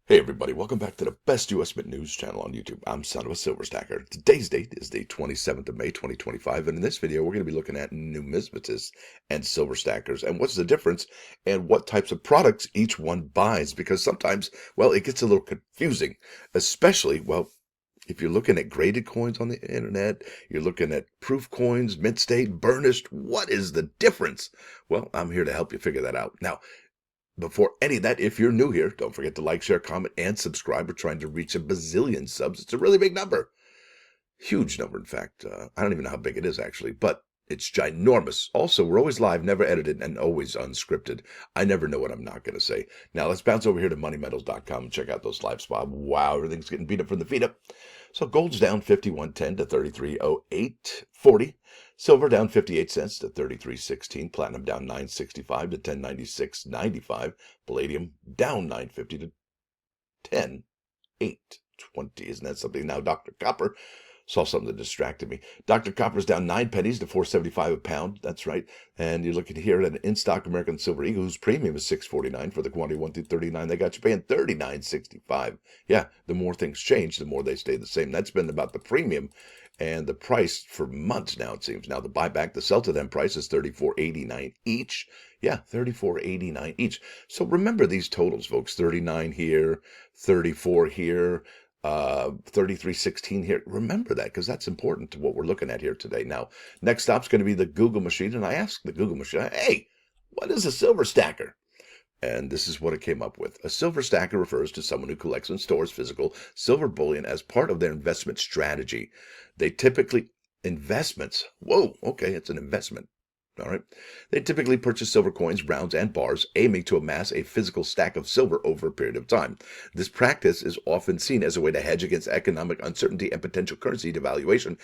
Hey everybody, welcome back to the best US Mint news channel on YouTube. I'm Son of a Silver Stacker. Today's date is the 27th of May, 2025, and in this video we're going to be looking at numismatists and silver stackers and what's the difference and what types of products each one buys, because sometimes, well, it gets a little confusing, especially, well, if you're looking at graded coins on the internet, you're looking at proof coins, mint state, burnished, what is the difference? Well, I'm here to help you figure that out. Now, before any of that, if you're new here, don't forget to like, share, comment, and subscribe. We're trying to reach a bazillion subs. It's a really big number. Huge number, in fact. I don't even know how big it is, actually, but it's ginormous. Also, we're always live, never edited, and always unscripted. I never know what I'm not going to say. Now, let's bounce over here to moneymetals.com and check out those live spots. Wow, everything's getting beat up from the feet up. So gold's down 51.10 to 33.0840. Silver down 58 cents to 33.16. Platinum down 9.65 to 10.96.95. Palladium down 9.50 to 10.820. Isn't that something? Now, Dr. Copper saw something that distracted me. Dr. Copper's down 9 pennies to 4.75 a pound. That's right. And you're looking here at an in-stock American Silver Eagle whose premium is $6.49 for the quantity 1 through 39. They got you paying $39.65. Yeah, the more things change, the more they stay the same. That's been about the premium and the price for months now, it seems. Now, the buyback, the sell to them price is $34.89 each. Yeah, $34.89 each. So remember these totals, folks. 39 here, 34 here, 33.16 here. Remember that, because that's important to what we're looking at here today. Now, next stop's going to be the Google machine, and I asked the Google machine, hey, what is a silver stacker? And this is what it came up with. A silver stacker refers to someone who collects and stores physical silver bullion as part of their investment strategy. They typically, investments, whoa, okay, it's an investment. All right. They typically purchase silver coins, rounds, and bars, aiming to amass a physical stack of silver over a period of time. This practice is often seen as a way to hedge against economic uncertainty and potential currency devaluation,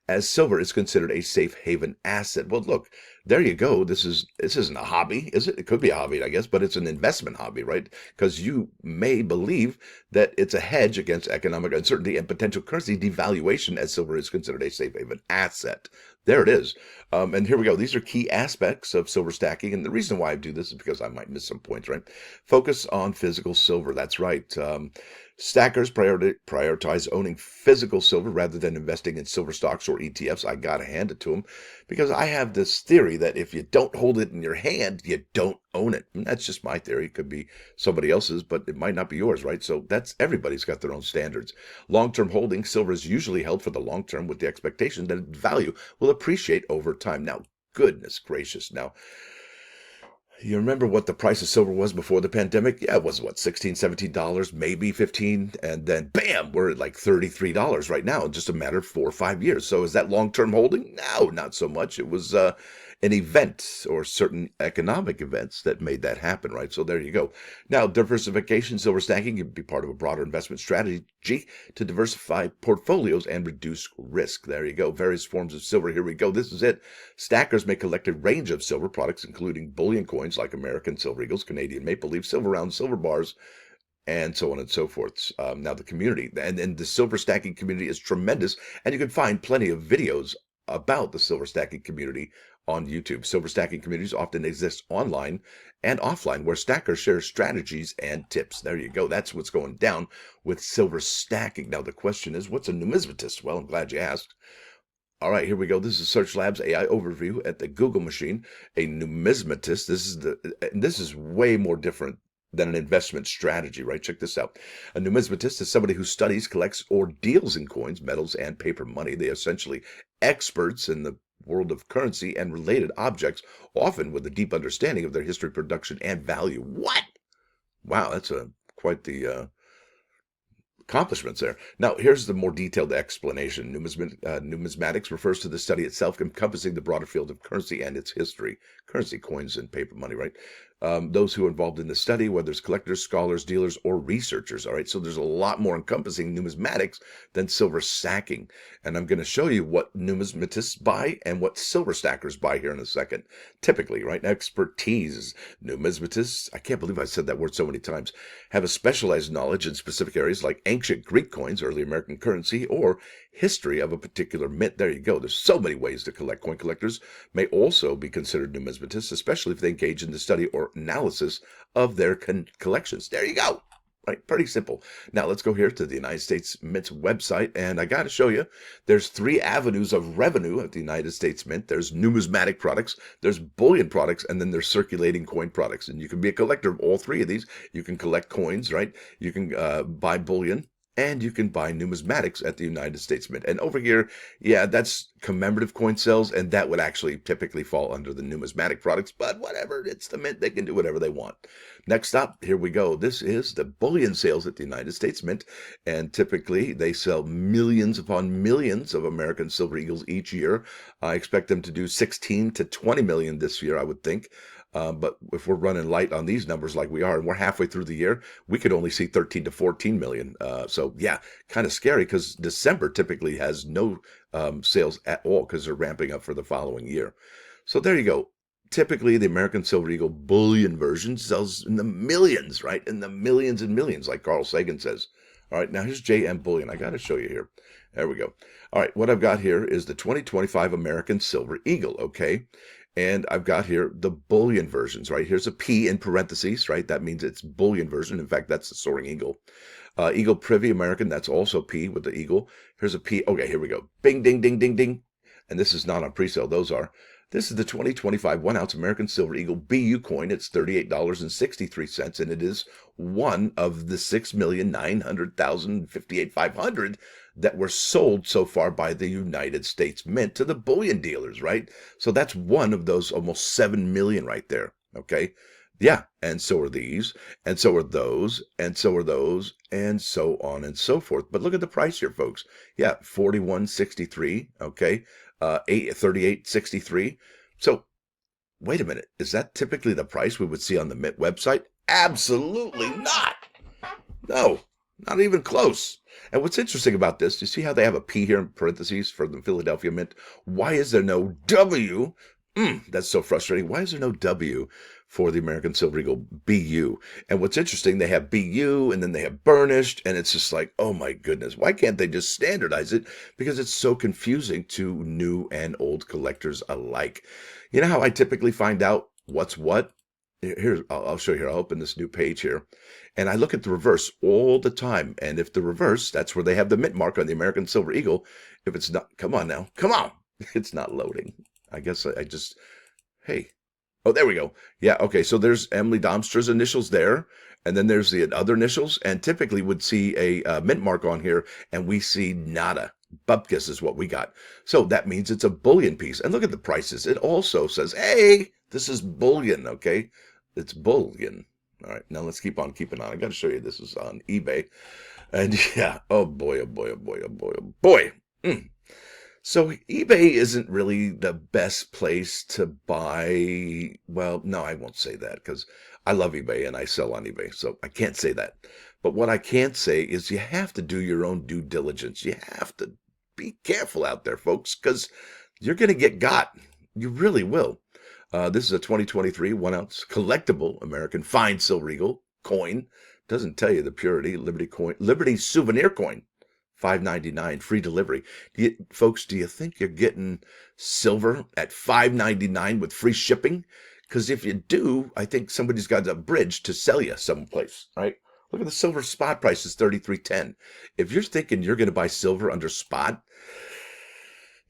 as silver is considered a safe haven asset. Well, look, there you go. This isn't a hobby, is it? It could be a hobby, I guess, but it's an investment hobby, right? Because you may believe that it's a hedge against economic uncertainty and potential currency devaluation, as silver is considered a safe haven asset. There it is. And here we go. These are key aspects of silver stacking. And the reason why I do this is because I might miss some points, right? Focus on physical silver. That's right. Stackers prioritize owning physical silver rather than investing in silver stocks or ETFs. I got to hand it to them, because I have this theory that if you don't hold it in your hand, you don't own it. And that's just my theory. It could be somebody else's, but it might not be yours, right? So everybody's got their own standards. Long-term holding, silver is usually held for the long term with the expectation that its value will appreciate over time. Now, goodness gracious. Now, you remember what the price of silver was before the pandemic? Yeah, it was what, $16, $17, maybe 15, and then bam, we're at like $33 right now in just a matter of 4 or 5 years. So is that long-term holding? No, not so much. It was an event or certain economic events that made that happen, right? So there you go. Now, diversification, silver stacking can be part of a broader investment strategy to diversify portfolios and reduce risk. There you go. Various forms of silver. Here we go. This is it. Stackers may collect a range of silver products, including bullion coins like American Silver Eagles, Canadian Maple Leaf, silver rounds, silver bars, and so on and so forth. Now, the community and the silver stacking community is tremendous, and you can find plenty of videos about the silver stacking community on YouTube. Silver stacking communities often exist online and offline, where stackers share strategies and tips. There you go. That's what's going down with silver stacking. Now, the question is, what's a numismatist? Well, I'm glad you asked. All right, here we go. This is Search Labs AI overview at the Google machine. A numismatist. This is way more different than an investment strategy, right? Check this out. A numismatist is somebody who studies, collects, or deals in coins, metals, and paper money. They are essentially experts in the world of currency and related objects, often with a deep understanding of their history, production, and value. What? Wow, that's quite the accomplishments there. Now, here's the more detailed explanation. Numismatics refers to the study itself, encompassing the broader field of currency and its history. Currency, coins, and paper money, right? Those who are involved in the study, whether it's collectors, scholars, dealers, or researchers, all right? So there's a lot more encompassing numismatics than silver stacking. And I'm going to show you what numismatists buy and what silver stackers buy here in a second. Typically, right? Expertise. Numismatists, I can't believe I said that word so many times, have a specialized knowledge in specific areas like ancient Greek coins, early American currency, or history of a particular mint. There you go. There's so many ways to collect. Coin collectors may also be considered numismatists, especially if they engage in the study or analysis of their collections. There you go. Right? Pretty simple. Now let's go here to the United States Mint's website, and I got to show you, there's 3 avenues of revenue at the United States Mint. There's numismatic products, there's bullion products, and then there's circulating coin products. And you can be a collector of all 3 of these. You can collect coins, right? You can buy bullion, and you can buy numismatics at the United States Mint. And over here, yeah, that's commemorative coin sales, and that would actually typically fall under the numismatic products, but whatever, it's the Mint, they can do whatever they want. Next up, here we go. This is the bullion sales at the United States Mint, and typically they sell millions upon millions of American Silver Eagles each year. I expect them to do 16 to 20 million this year, I would think. But if we're running light on these numbers like we are, and we're halfway through the year, we could only see 13 to 14 million. So yeah, kind of scary because December typically has no sales at all because they're ramping up for the following year. So there you go. Typically, the American Silver Eagle bullion version sells in the millions, right? In the millions and millions, like Carl Sagan says. All right, now here's JM Bullion. I got to show you here. There we go. All right, what I've got here is the 2025 American Silver Eagle, okay? And I've got here the bullion versions, right? Here's a P in parentheses, right? That means it's bullion version. In fact, that's the soaring eagle. Eagle Privy American, that's also P with the eagle. Here's a P. Okay, here we go. Bing, ding, ding, ding, ding. And this is not on pre-sale. Those are. This is the 2025 1-ounce American Silver Eagle BU coin. It's $38.63, and it is one of the 6,900,058,500 that were sold so far by the United States Mint to the bullion dealers, right? So that's one of those almost 7 million right there, okay? Yeah, and so are these, and so are those, and so are those, and so on and so forth. But look at the price here, folks. Yeah, $41.63, okay? $38.63. So wait a minute. Is that typically the price we would see on the Mint website? Absolutely not. No, not even close. And what's interesting about this, you see how they have a P here in parentheses for the Philadelphia Mint? Why is there no W? That's so frustrating. Why is there no W for the American Silver Eagle BU? And what's interesting, they have BU and then they have Burnished, and it's just like, oh my goodness, why can't they just standardize it? Because it's so confusing to new and old collectors alike. You know how I typically find out what's what? Here, I'll show you here. I'll open this new page here. And I look at the reverse all the time. And if the reverse, that's where they have the mint mark on the American Silver Eagle. If it's not, come on now, come on. It's not loading. I guess I just, hey. Oh, there we go. Yeah, okay, so there's Emily Domstra's initials there, and then there's the other initials, and typically would see a mint mark on here, and we see nada. Bupkis is what we got. So that means it's a bullion piece. And look at the prices. It also says, hey, this is bullion, okay? It's bullion. All right, now let's keep on keeping on. I got to show you this is on eBay. And yeah, oh boy, oh boy, oh boy, oh boy, oh boy. So eBay isn't really the best place to buy. Well, no, I won't say that because I love eBay and I sell on eBay. So I can't say that. But what I can say is you have to do your own due diligence. You have to be careful out there, folks, because you're going to get got. You really will. This is a 2023 1-ounce collectible American fine Silver Eagle coin. Doesn't tell you the purity. Liberty souvenir coin. $5.99 free delivery. Folks, do you think you're getting silver at $5.99 with free shipping? Because if you do, I think somebody's got a bridge to sell you someplace, right? Look at the silver spot price is $33.10. If you're thinking you're going to buy silver under spot,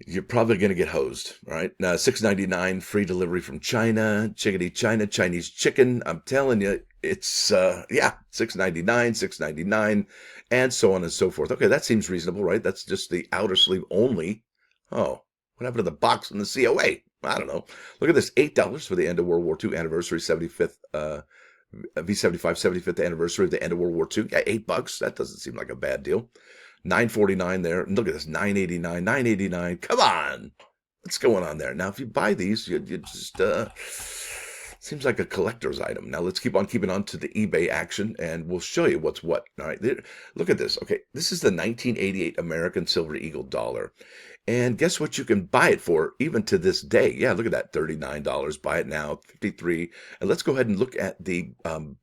you're probably going to get hosed, right? Now, $6.99 free delivery from China, Chickadee China, Chinese chicken. I'm telling you, it's, yeah, $6.99, and so on and so forth. Okay, that seems reasonable, right? That's just the outer sleeve only. Oh, what happened to the box and the COA? I don't know. Look at this, $8 for the end of World War II anniversary, 75th, V75 75th anniversary of the end of World War II. Yeah, $8. That doesn't seem like a bad deal. $9.49 there. And look at this, $9.89, $9.89. Come on. What's going on there? Now, if you buy these, you just, seems like a collector's item. Now, let's keep on keeping on to the eBay action, and we'll show you what's what. All right, look at this. Okay, this is the 1988 American Silver Eagle dollar. And guess what you can buy it for even to this day? Yeah, look at that, $39. Buy it now, $53. And let's go ahead and look at the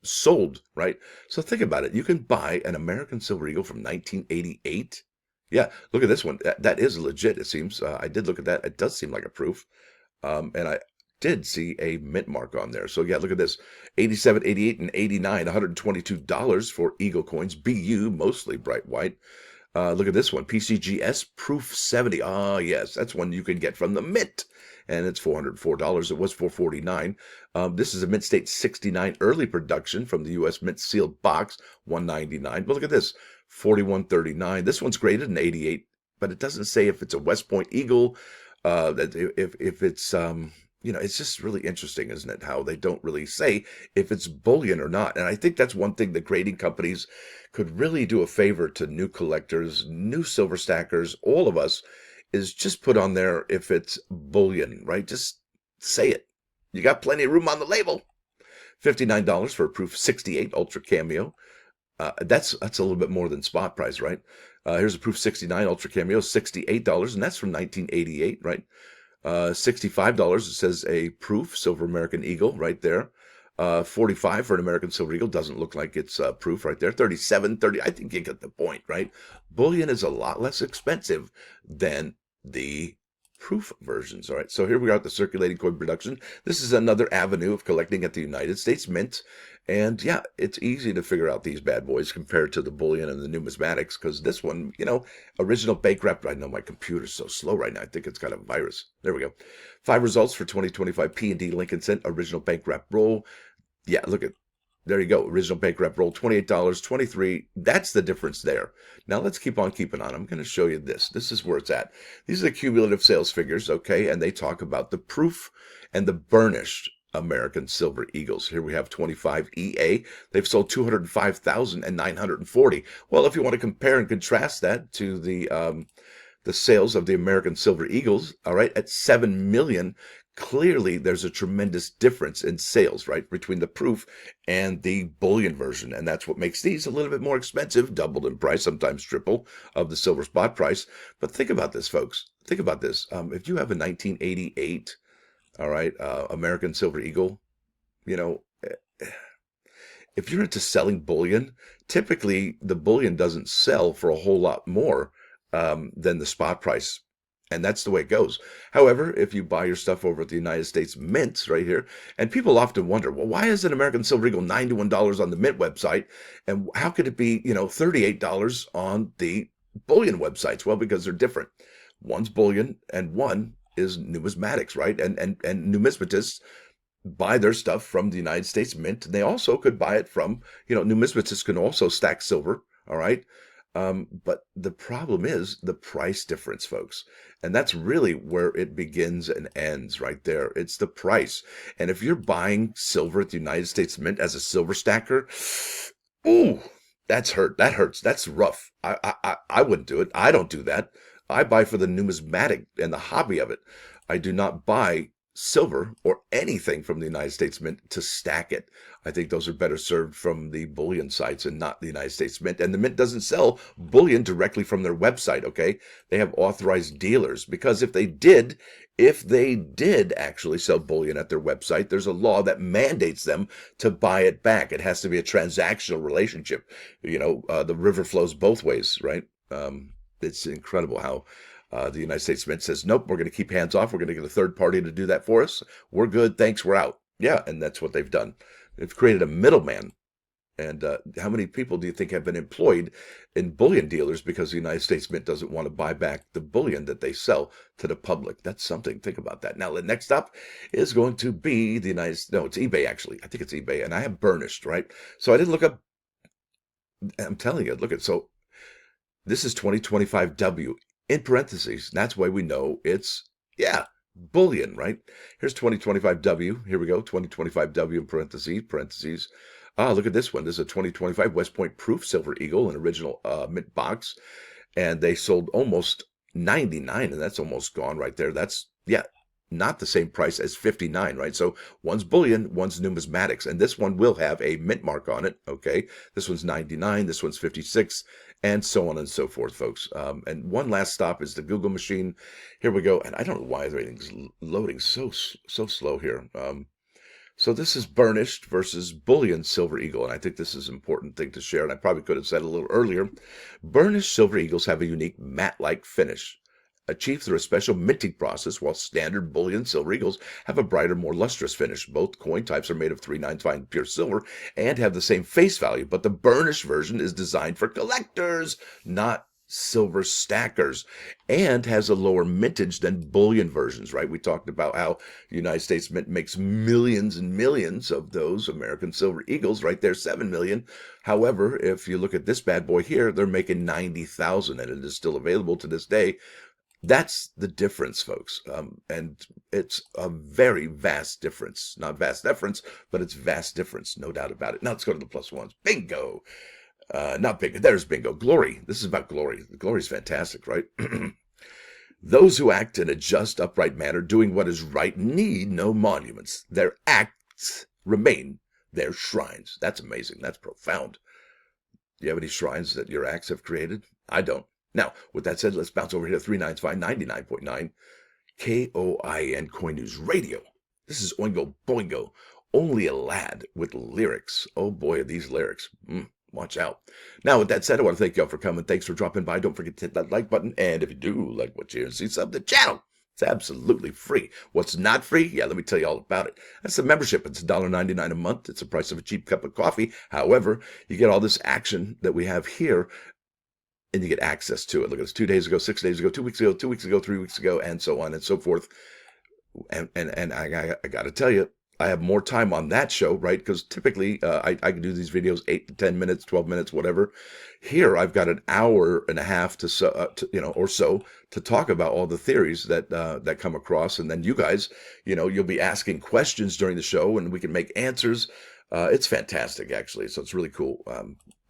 sold, right? So think about it. You can buy an American Silver Eagle from 1988. Yeah, look at this one. That is legit, it seems. I did look at that. It does seem like a proof. And did see a mint mark on there. So yeah, look at this. 87, 88, and 89, $122 for Eagle coins. BU, mostly bright white. Look at this one, PCGS Proof 70. Ah, yes, that's one you can get from the mint, and it's $404. It was $449. This is a Mint State 69 early production from the U.S. Mint sealed box, $199. But look at this, $41.39. This one's graded an 88, but it doesn't say if it's a West Point Eagle, that if it's it's just really interesting, isn't it? How they don't really say if it's bullion or not. And I think that's one thing that grading companies could really do a favor to new collectors, new silver stackers, all of us, is just put on there if it's bullion, right? Just say it. You got plenty of room on the label. $59 for a Proof 68 Ultra Cameo. That's a little bit more than spot price, right? Here's a Proof 69 Ultra Cameo, $68, and that's from 1988, right? $65, it says a Proof Silver American Eagle right there. $45 for an American Silver Eagle. Doesn't look like it's proof right there. $37, $30. I think you get the point, right? Bullion is a lot less expensive than the proof versions. All right, so here we are at the circulating coin production. This is another avenue of collecting at the United States Mint. And yeah, it's easy to figure out these bad boys compared to the bullion and the numismatics, because this one, original bank rep. I know my computer's so slow right now. I think it's got a virus. There we go. 5 results for 2025 P&D Lincoln Cent original bank rep roll. Yeah, look at, there you go. Original bank rep roll, $28, $23. That's the difference there. Now let's keep on keeping on. I'm going to show you this. This is where it's at. These are the cumulative sales figures, okay? And they talk about the proof and the burnished American Silver Eagles. Here we have 25 EA. They've sold 205,940. Well, if you want to compare and contrast that to the sales of the American Silver Eagles, all right, at 7 million, clearly there's a tremendous difference in sales, right, between the proof and the bullion version. And that's what makes these a little bit more expensive, doubled in price, sometimes triple of the silver spot price. But think about this, folks. Think about this. If you have a 1988, all right, American Silver Eagle, if you're into selling bullion, typically the bullion doesn't sell for a whole lot more than the spot price. And that's the way it goes. However, if you buy your stuff over at the United States Mint right here, and people often wonder, well, why is an American Silver Eagle $91 on the Mint website? And how could it be, $38 on the bullion websites? Well, because they're different. One's bullion and one is numismatics, right? And numismatists buy their stuff from the United States Mint. And they also could buy it from, numismatists can also stack silver, all right? But the problem is the price difference, folks. And that's really where it begins and ends right there. It's the price. And if you're buying silver at the United States Mint as a silver stacker, ooh, that's hurt. That hurts. That's rough. I wouldn't do it. I don't do that. I buy for the numismatic and the hobby of it. I do not buy silver or anything from the United States Mint to stack it. I think those are better served from the bullion sites and not the United States Mint. And the Mint doesn't sell bullion directly from their website, okay? They have authorized dealers, because if they did actually sell bullion at their website, there's a law that mandates them to buy it back. It has to be a transactional relationship. The river flows both ways, right? It's incredible how the United States Mint says, nope, we're going to keep hands off. We're going to get a third party to do that for us. We're good. Thanks. We're out. Yeah, and that's what they've done. They've created a middleman. And how many people do you think have been employed in bullion dealers because the United States Mint doesn't want to buy back the bullion that they sell to the public? That's something. Think about that. Now, the next up is going to be it's eBay, actually. I think it's eBay. And I have Burnished, right? So I didn't look up. I'm telling you, so this is 2025 W. In parentheses, that's why we know it's, bullion, right? Here's 2025 W. Here we go, 2025 W in parentheses. Look at this one. This is a 2025 West Point Proof Silver Eagle, an original mint box. And they sold almost 99, and that's almost gone right there. That's, not the same price as 59, right? So one's bullion, one's numismatics, and this one will have a mint mark on it, okay? This one's 99, this one's 56, and so on and so forth, folks. And one last stop is the Google machine. Here we go, and I don't know why everything's loading so slow here. So this is Burnished versus Bullion Silver Eagle, and I think this is an important thing to share, and I probably could have said a little earlier. Burnished Silver Eagles have a unique matte-like finish. achieved through a special minting process, while standard bullion silver eagles have a brighter, more lustrous finish. Both coin types are made of 395 pure silver and have the same face value, but the burnished version is designed for collectors, not silver stackers, and has a lower mintage than bullion versions, right? We talked about how the United States Mint makes millions and millions of those American silver eagles, right there, 7 million. However, if you look at this bad boy here, they're making 90,000, and it is still available to this day. That's the difference, folks. And it's a very vast difference. Not vast difference, but it's vast difference, no doubt about it. Now let's go to the plus ones. Bingo! Not bingo. There's bingo. Glory. This is about glory. Glory's fantastic, right? Those who act in a just, upright manner, doing what is right, need no monuments. Their acts remain their shrines. That's amazing. That's profound. Do you have any shrines that your acts have created? I don't. Now, with that said, let's bounce over here to 395.99.9 KOIN Coin News Radio. This is Oingo Boingo, only a lad with lyrics. Oh boy, are these lyrics. Watch out. Now, with that said, I want to thank y'all for coming. Thanks for dropping by. Don't forget to hit that like button. And if you do like what you hear and see, sub the channel. It's absolutely free. What's not free? Yeah, let me tell you all about it. That's the membership. It's $1.99 a month. It's the price of a cheap cup of coffee. However, you get all this action that we have here, and you get access to it. Look at this: 2 days ago, 6 days ago, 2 weeks ago, 2 weeks ago, 3 weeks ago, and so on and so forth. And I got to tell you, I have more time on that show, right? Because typically I can do these videos 8 to 10 minutes, 12 minutes, whatever. Here I've got an hour and a half or so to talk about all the theories that come across, and then you guys, you'll be asking questions during the show, and we can make answers. It's fantastic, actually. So it's really cool.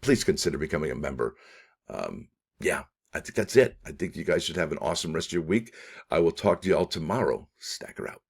Please consider becoming a member. Yeah, I think that's it. I think you guys should have an awesome rest of your week. I will talk to you all tomorrow. Stacker out.